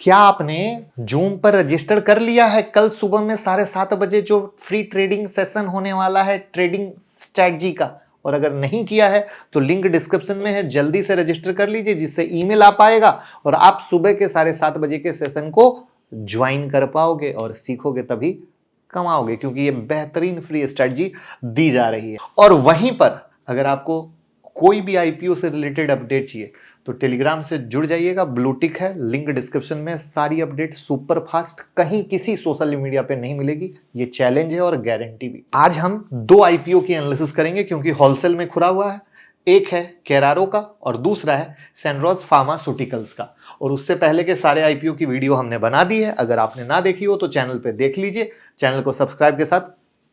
क्या आपने जूम पर रजिस्टर कर लिया है? कल सुबह में 7:30 बजे जो फ्री ट्रेडिंग सेशन होने वाला है ट्रेडिंग स्ट्रैटेजी का, और अगर नहीं किया है तो लिंक डिस्क्रिप्शन में है, जल्दी से रजिस्टर कर लीजिए जिससे ईमेल आ पाएगा और आप सुबह के 7:30 बजे के सेशन को ज्वाइन कर पाओगे और सीखोगे तभी कमाओगे, क्योंकि ये बेहतरीन फ्री स्ट्रैटेजी दी जा रही है। और वहीं पर अगर आपको कोई भी आईपीओ से रिलेटेड अपडेट चाहिए तो टेलीग्राम से जुड़ जाइएगा, ब्लू टिक है, लिंक डिस्क्रिप्शन में। सारी अपडेट सुपर फास्ट, कहीं किसी सोशल मीडिया पे नहीं मिलेगी, ये चैलेंज है और गारंटी भी। आज हम दो आईपीओ की एनालिसिस करेंगे क्योंकि होलसेल में खुला हुआ है। एक है केरारो का और दूसरा है सैनरोज फार्मास्यूटिकल्स का। और उससे पहले के सारे आईपीओ की वीडियो हमने बना दी है, अगर आपने ना देखी हो तो चैनल पे देख लीजिए। चैनल को सब्सक्राइब के साथ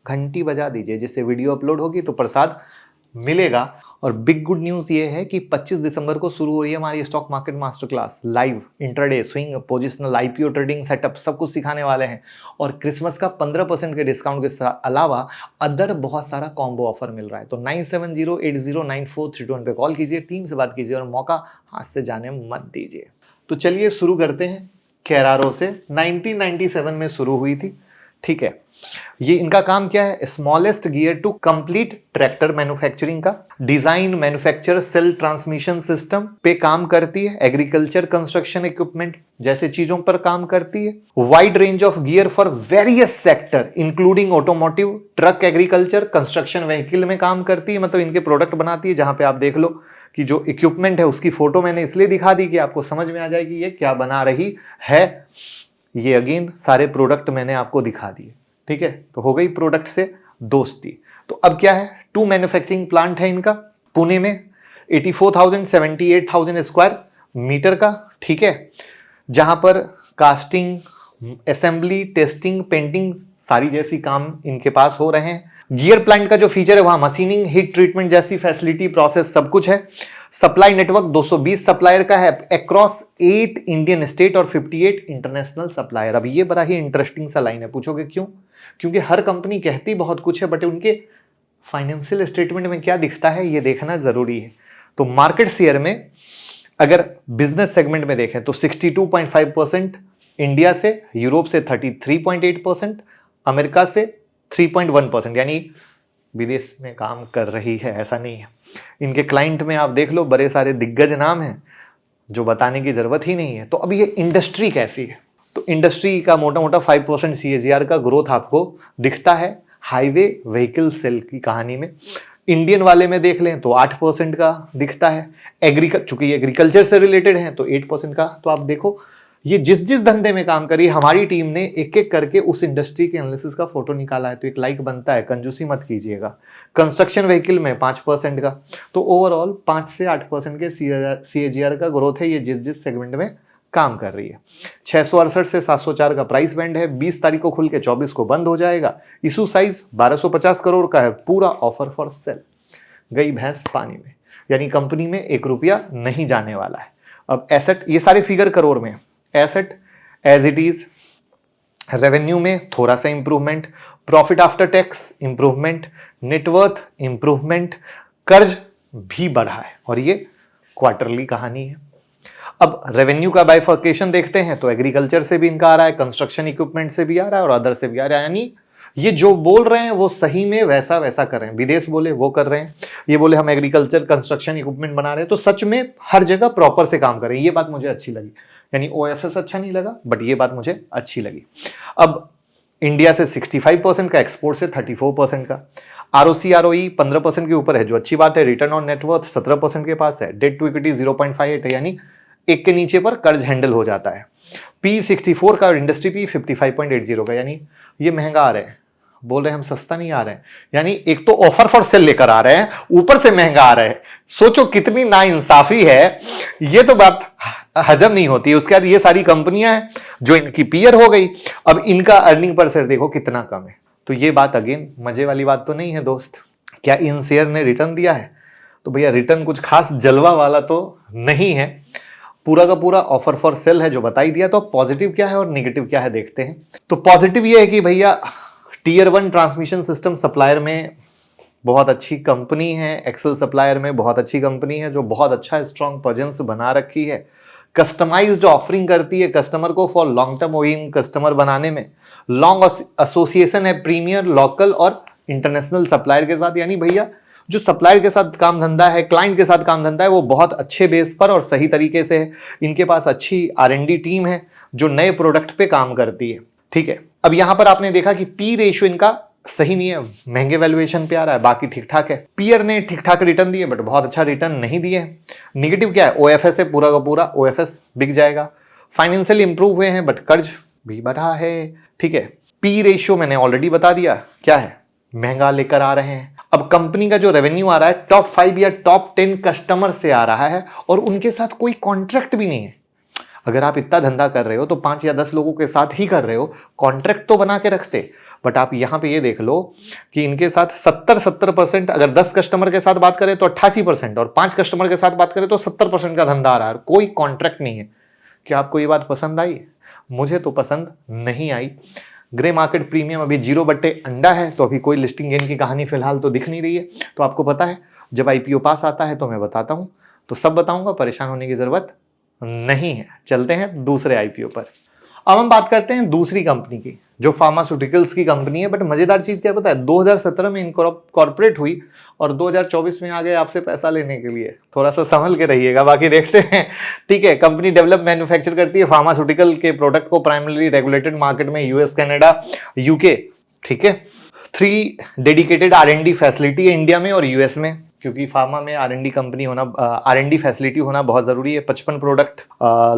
घंटी बजा दीजिए, जिससे वीडियो अपलोड होगी तो प्रसाद मिलेगा। और बिग गुड न्यूज़ ये है कि 25 दिसंबर को शुरू हो रही है हमारी stock market master class. Live intraday swing positional IPO trading setup सब कुछ सिखाने वाले हैं। और क्रिसमस का 15% के डिस्काउंट के अलावा अदर बहुत सारा कॉम्बो ऑफर मिल रहा है। तो 9708094321 पे कॉल कीजिए, टीम से बात कीजिए और मौका हाथ से जाने मत दीजिए। तो चलिए शुरू करते हैं केरारो से। 1997 में शुरू हुई थी, ठीक है। ये इनका काम क्या है? Smallest gear to complete tractor manufacturing का design, manufacture, sale transmission system पे काम करती है। एग्रीकल्चर कंस्ट्रक्शन इक्विपमेंट जैसे चीजों पर काम करती है। Wide range of gear for various sector including automotive, truck, agriculture, construction vehicle में काम करती है। मतलब इनके प्रोडक्ट बनाती है। जहां पे आप देख लो कि जो इक्विपमेंट है उसकी फोटो मैंने इसलिए दिखा दी कि आपको समझ में आ जाए कि ये क्या बना रही है। ये अगेन सारे प्रोडक्ट मैंने आपको दिखा दिए, ठीक है। तो हो गई प्रोडक्ट से दोस्ती। तो अब क्या है? 2 मैन्युफैक्चरिंग प्लांट है इनका पुणे में, 84,000 78,000 स्क्वायर मीटर का, ठीक है। जहां पर कास्टिंग, असेंबली, टेस्टिंग, पेंटिंग सारी जैसी काम इनके पास हो रहे हैं। गियर प्लांट का जो फीचर है वहां मशीनिंग, हीट ट्रीटमेंट जैसी फैसिलिटी, प्रोसेस सब कुछ है। सप्लाई नेटवर्क 220 सप्लायर का है अक्रॉस 8 इंडियन स्टेट और 58 इंटरनेशनल सप्लायर। अब ये बड़ा ही इंटरेस्टिंग सा लाइन है। पूछोगे क्यों? क्योंकि हर कंपनी कहती बहुत कुछ है बट उनके फाइनेंशियल स्टेटमेंट में क्या दिखता है ये देखना जरूरी है। तो मार्केट शेयर में अगर बिजनेस सेगमेंट में देखें तो 62.5% इंडिया से, यूरोप से 33.8%, अमेरिका से 3.1%, यानी विदेश में काम कर रही है, ऐसा नहीं है। इनके क्लाइंट में आप देख लो बड़े सारे दिग्गज नाम हैं जो बताने की जरूरत ही नहीं है। तो अब ये इंडस्ट्री कैसी है? तो इंडस्ट्री का मोटा मोटा 5% CAGR का ग्रोथ आपको दिखता है हाईवे व्हीकल सेल की कहानी में। इंडियन वाले में देख लें तो 8% का दिखता है। चूंकि एग्रीकल्चर से रिलेटेड है तो 8% का। तो आप देखो ये जिस जिस धंधे में काम करी, हमारी टीम ने एक एक करके उस इंडस्ट्री के एनालिसिस का फोटो निकाला है। तो एक लाइक बनता है, कंजूसी मत कीजिएगा। कंस्ट्रक्शन व्हीकल में 5% का। तो ओवरऑल 5 से 8% के CAGR का ग्रोथ है ये जिस जिस सेगमेंट में काम कर रही है। 668 से 704 का प्राइस बैंड है। 20 तारीख को खुल के 24 को बंद हो जाएगा। इशू साइज 1250 करोड़ का है। पूरा ऑफर फॉर सेल। गई भैंस पानी में, यानी कंपनी में 1 रुपया नहीं जाने वाला है। अब एसेट, ये सारे फिगर करोड़ में। Asset as it is, revenue में थोड़ा सा improvement, profit after tax improvement, net worth improvement, कर्ज भी बढ़ा है और ये क्वार्टरली कहानी है। अब रेवेन्यू का बाइफर्केशन देखते हैं तो एग्रीकल्चर से भी इनका आ रहा है, कंस्ट्रक्शन इक्विपमेंट से भी आ रहा है और अदर से भी आ रहा है। यानी ये जो बोल रहे हैं वो सही में वैसा वैसा कर रहे हैं। विदेश बोले वो कर रहे हैं, ये बोले हम एग्रीकल्चर कंस्ट्रक्शन इक्विपमेंट बना रहे हैं, तो सच में हर जगह प्रॉपर से काम कर रहे हैं। ये बात मुझे अच्छी लगी। यानी OFS अच्छा नहीं लगा बट ये बात मुझे अच्छी लगी। अब इंडिया से 65% का, एक्सपोर्ट से 34% का। ROC ROE 15% के ऊपर है जो अच्छी बात है। रिटर्न ऑन नेटवर्थ 17% के पास है। डेट टू इक्विटी 0.58 है, यानी 1 के नीचे पर कर्ज हैंडल हो जाता है। P64 का और इंडस्ट्री P 55.80 का, यानी ये महंगा आ रहे हैं। बोल रहे हैं हम सस्ता नहीं आ रहे हैं, यानी एक तो ऑफर फॉर सेल लेकर आ रहे हैं, ऊपर से महंगा आ रहे हैं। सोचो कितनी नाइंसाफी है। ये तो बात हजम नहीं होती। उसके बाद ये सारी कंपनियां हैं जो इनकी पीयर हो गई, अब इनका अर्निंग पर शेयर देखो कितना कम है। तो ये बात अगेन मजे वाली बात तो नहीं है दोस्त। क्या इन शेयर ने रिटर्न दिया है? तो भैया रिटर्न कुछ खास जलवा वाला तो नहीं है। पूरा का पूरा ऑफर फॉर सेल है जो बता ही दिया। तो पॉजिटिव क्या है और नेगेटिव क्या है देखते हैं। तो पॉजिटिव ये है कि भैया Tier 1 ट्रांसमिशन सिस्टम सप्लायर में बहुत अच्छी कंपनी है। एक्सेल सप्लायर में बहुत अच्छी कंपनी है जो बहुत अच्छा स्ट्रॉन्ग प्रेजेंस बना रखी है। कस्टमाइज्ड ऑफरिंग करती है कस्टमर को for long term owing customer बनाने में, लॉन्ग एसोसिएशन है प्रीमियर लोकल और इंटरनेशनल सप्लायर के साथ। यानी भैया जो सप्लायर के साथ काम धंधा है, क्लाइंट के साथ काम धंधा है, वो बहुत अच्छे बेस पर और सही तरीके से है। इनके पास अच्छी R&D टीम है जो नए प्रोडक्ट पे काम करती है। ठीक है, अब यहां पर आपने देखा कि पी रेशियो इनका सही नहीं है, महंगे वैल्यूएशन पे आ रहा है, बाकी ठीक ठाक है। पीयर ने ठीक ठाक रिटर्न दिए बट बहुत अच्छा रिटर्न नहीं दिए। निगेटिव क्या है, OFS है पूरा का पूरा, OFS बिक जाएगा। फाइनेंशियल इंप्रूव हुए हैं बट कर्ज भी बढ़ा है। ठीक है, पी रेशियो मैंने ऑलरेडी बता दिया क्या है, महंगा लेकर आ रहे हैं। अब कंपनी का जो रेवेन्यू आ रहा है टॉप 5 या टॉप 10 कस्टमर से आ रहा है और उनके साथ कोई कॉन्ट्रैक्ट भी नहीं है। अगर आप इतना धंधा कर रहे हो तो 5 या 10 लोगों के साथ ही कर रहे हो, कॉन्ट्रैक्ट तो बना के रखते। बट आप यहां पे ये देख लो कि इनके साथ 70% अगर 10 कस्टमर के साथ बात करें तो 88% और 5 कस्टमर के साथ बात करें तो 70% का धंधा आ रहा है, कोई कॉन्ट्रैक्ट नहीं है। क्या आपको ये बात पसंद आई? मुझे तो पसंद नहीं आई। ग्रे मार्केट प्रीमियम अभी 0/अंडा है, तो अभी कोई लिस्टिंग गेन की कहानी फिलहाल तो दिख नहीं रही है। तो आपको पता है जब IPO पास आता है तो मैं बताता हूं, तो सब बताऊंगा, परेशान होने की जरूरत नहीं है। चलते हैं दूसरे IPO पर। अब हम बात करते हैं दूसरी कंपनी की जो फार्मास्यूटिकल्स की कंपनी है। बट मजेदार चीज क्या पता है, 2017 में इनकॉर्पोरेट हुई और 2024 में आ गए आपसे पैसा लेने के लिए। थोड़ा सा संभल के रहिएगा, बाकी देखते हैं। ठीक है, कंपनी डेवलप मैन्युफैक्चर करती है फार्मास्यूटिकल के प्रोडक्ट को प्राइमरी रेगुलेटेड मार्केट में US कनाडा UK। ठीक है, 3 डेडिकेटेड R&D फैसिलिटी है इंडिया में और US में, क्योंकि फार्मा में R&D कंपनी होना, R&D फैसिलिटी होना बहुत जरूरी है। 55 प्रोडक्ट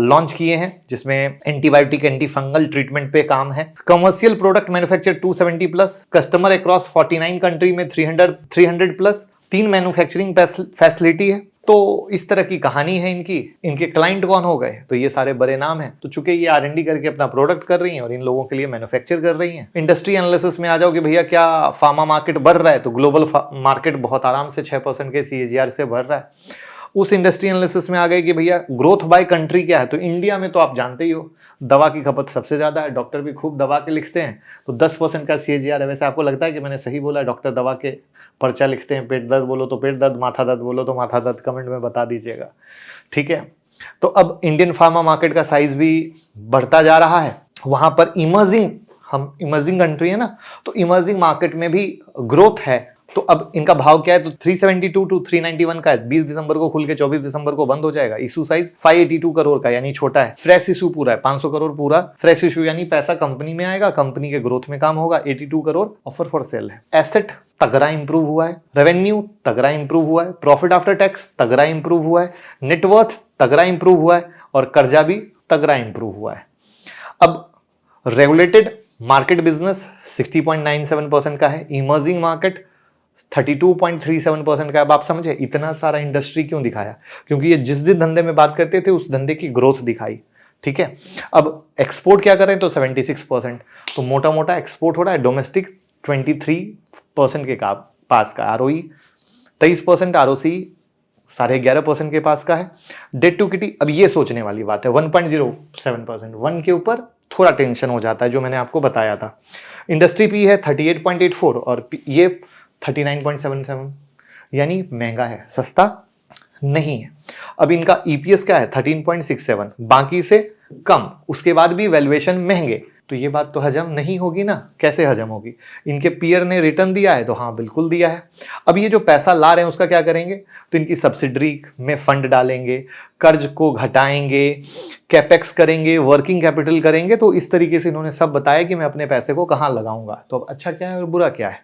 लॉन्च किए हैं जिसमें एंटीबायोटिक एंटी फंगल ट्रीटमेंट पे काम है। Commercial product manufacture 270 plus, customer across 49 country में 300 प्लस, 3 मैन्युफैक्चरिंग फैसिलिटी है। तो इस तरह की कहानी है इनकी। इनके क्लाइंट कौन हो गए, तो ये सारे बड़े नाम हैं। तो चूंकि ये R&D करके अपना प्रोडक्ट कर रही हैं और इन लोगों के लिए मैन्युफैक्चर कर रही हैं। इंडस्ट्री एनालिसिस में आ जाओ कि भैया क्या फार्मा मार्केट बढ़ रहा है, तो ग्लोबल मार्केट बहुत आराम से 6% के CAGR से बढ़ रहा है। उस इंडस्ट्री एनालिसिस में आ गए कि भैया ग्रोथ बाय कंट्री क्या है, तो इंडिया में तो आप जानते ही हो दवा की खपत सबसे ज्यादा है, डॉक्टर भी खूब दवा के लिखते हैं, तो 10% का CAGR है। वैसे आपको लगता है कि मैंने सही बोला, डॉक्टर दवा के पर्चा लिखते हैं, पेट दर्द बोलो तो पेट दर्द, माथा दर्द बोलो तो माथा दर्द, कमेंट में बता दीजिएगा। ठीक है, तो अब इंडियन फार्मा मार्केट का साइज भी बढ़ता जा रहा है। वहां पर हम इमर्जिंग कंट्री है ना, तो इमर्जिंग मार्केट में भी ग्रोथ है। तो अब इनका भाव क्या है, तो 372 to 391 का है। 20 दिसंबर को खुल के 24 दिसंबर को बंद हो जाएगा। इशू साइज 582 करोड़ का, यानी छोटा है। फ्रेश इशू पूरा है 500 करोड़ पूरा फ्रेश इशू, यानी पैसा कंपनी में आएगा, कंपनी के ग्रोथ में काम होगा। 82 करोड़ ऑफर फॉर सेल है। एसेट तगड़ा इंप्रूव हुआ है, रेवेन्यू तगड़ा इंप्रूव हुआ है, प्रॉफिट आफ्टर टैक्स तगड़ा इंप्रूव हुआ है, नेटवर्थ तगड़ा इंप्रूव हुआ है और कर्जा भी तगड़ा इंप्रूव हुआ है। अब रेगुलेटेड मार्केट बिजनेस 60.97% का है, इमर्जिंग मार्केट 32.37% का। अब आप समझे इतना सारा इंडस्ट्री क्यों दिखाया, क्योंकि ये जिस दिन धंधे में बात करते थे उस धंधे की ग्रोथ दिखाई। ठीक है, अब एक्सपोर्ट क्या करें तो 76%, तो मोटा मोटा एक्सपोर्ट हो रहा है। डोमेस्टिक 23% के पास का, ROE 23%, ROC 11.5% के पास का है। डेट टू इक्विटी, अब ये सोचने वाली बात है, 1.07%। 1 के ऊपर थोड़ा टेंशन हो जाता है, जो मैंने आपको बताया था। इंडस्ट्री पी है 38.84 और ये 39.77, यानी महंगा है, सस्ता नहीं है। अब इनका EPS क्या है 13.67, बाकी से कम, उसके बाद भी वैल्यूएशन महंगे, तो ये बात तो हजम नहीं होगी ना। कैसे हजम होगी? इनके पीयर ने रिटर्न दिया है, तो हाँ बिल्कुल दिया है। अब ये जो पैसा ला रहे हैं उसका क्या करेंगे, तो इनकी सब्सिडरी में फंड डालेंगे, कर्ज को घटाएंगे, कैपेक्स करेंगे, वर्किंग कैपिटल करेंगे। तो इस तरीके से इन्होंने सब बताया कि मैं अपने पैसे को कहाँ लगाऊंगा। तो अब अच्छा क्या है और बुरा क्या है,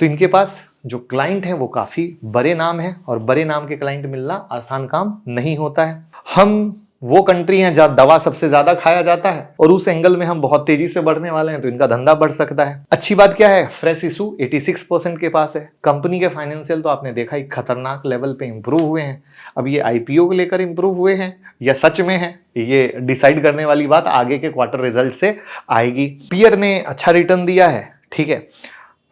तो इनके पास जो क्लाइंट है वो काफी बड़े नाम है और बड़े नाम के क्लाइंट मिलना आसान काम नहीं होता है। हम वो कंट्री हैं जहां दवा सबसे ज्यादा खाया जाता है और उस एंगल में हम बहुत तेजी से बढ़ने वाले हैं, तो इनका धंधा बढ़ सकता है। अच्छी बात क्या है, फ्रेश इशू 86% के पास है। कंपनी के फाइनेंशियल तो आपने देखा ही खतरनाक लेवल पे इंप्रूव हुए हैं। अब ये IPO को लेकर इंप्रूव हुए हैं या सच में है, ये डिसाइड करने वाली बात आगे के क्वार्टर रिजल्ट से आएगी। पीयर ने अच्छा रिटर्न दिया है। ठीक है,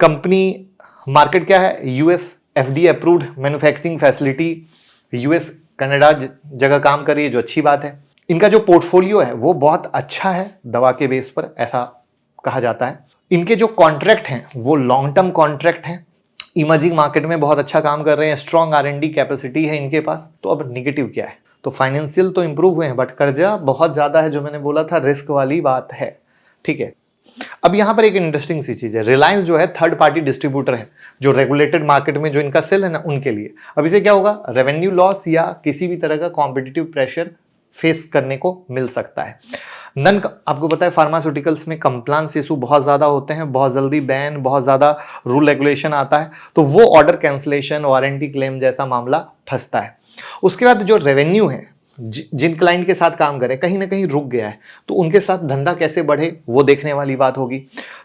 कंपनी मार्केट क्या है, US FDA approved manufacturing facility, US Canada जगह काम कर रही है, जो अच्छी बात है। इनका जो पोर्टफोलियो है वो बहुत अच्छा है दवा के बेस पर, ऐसा कहा जाता है। इनके जो कॉन्ट्रैक्ट हैं वो लॉन्ग टर्म कॉन्ट्रैक्ट हैं, इमर्जिंग मार्केट में बहुत अच्छा काम कर रहे हैं, स्ट्रॉन्ग R&D कैपेसिटी है इनके पास। तो अब निगेटिव क्या है, तो फाइनेंशियल तो इंप्रूव हुए हैं, बट कर्जा बहुत ज़्यादा है, जो मैंने बोला था रिस्क वाली बात है, ठीक है। अब यहाँ पर एक इंटरेस्टिंग सी चीज़ है, रिलायंस जो है थर्ड पार्टी डिस्ट्रीब्यूटर है, जो रेगुलेटेड मार्केट में जो इनका सेल है ना उनके लिए। अब इसे क्या होगा, रेवेन्यू लॉस या किसी भी तरह का कॉम्पिटिटिव प्रेशर फेस करने को मिल सकता है। आपको पता है फार्मास्यूटिकल्स में कंप्लायंस इशू बहुत ज़्यादा होते हैं, बहुत जल्दी बैन, बहुत ज़्यादा रूल रेगुलेशन आता है, तो वो ऑर्डर कैंसलेशन, वारंटी क्लेम जैसा मामला फंसता है। उसके बाद जो रेवेन्यू है, जिन क्लाइंट के साथ काम करें कहीं ना कहीं रुक गया है, तो उनके साथ धंधा कैसे बढ़े वो देखने वाली बात होगी।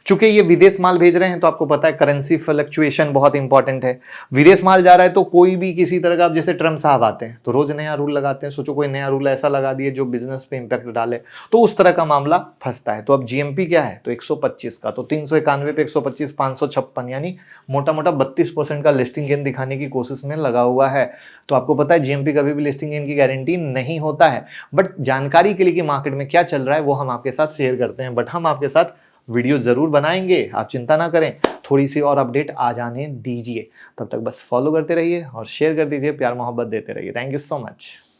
चूंकि ये विदेश माल भेज रहे हैं तो आपको पता है करेंसी फ्लक्चुएशन बहुत इंपॉर्टेंट है। विदेश माल जा रहा है तो कोई भी किसी तरह का, आप जैसे ट्रम्प साहब आते हैं तो रोज नया रूल लगाते हैं, सोचो कोई नया रूल ऐसा लगा दिए जो बिजनेस पे इंपैक्ट डाले, तो उस तरह का मामला फंसता है। तो अब जीएमपी क्या है, तो 125 का, तो 391 पे 125, 556, यानी मोटा मोटा 32% का लिस्टिंग गेन दिखाने की कोशिश में लगा हुआ है। तो आपको पता है जीएमपी कभी भी लिस्टिंग गेन की गारंटी नहीं होता है, बट जानकारी के लिए कि मार्केट में क्या चल रहा है वो हम आपके साथ शेयर करते हैं। बट हम आपके साथ वीडियो जरूर बनाएंगे, आप चिंता ना करें, थोड़ी सी और अपडेट आ जाने दीजिए। तब तक बस फॉलो करते रहिए और शेयर कर दीजिए, प्यार मोहब्बत देते रहिए। Thank you so much.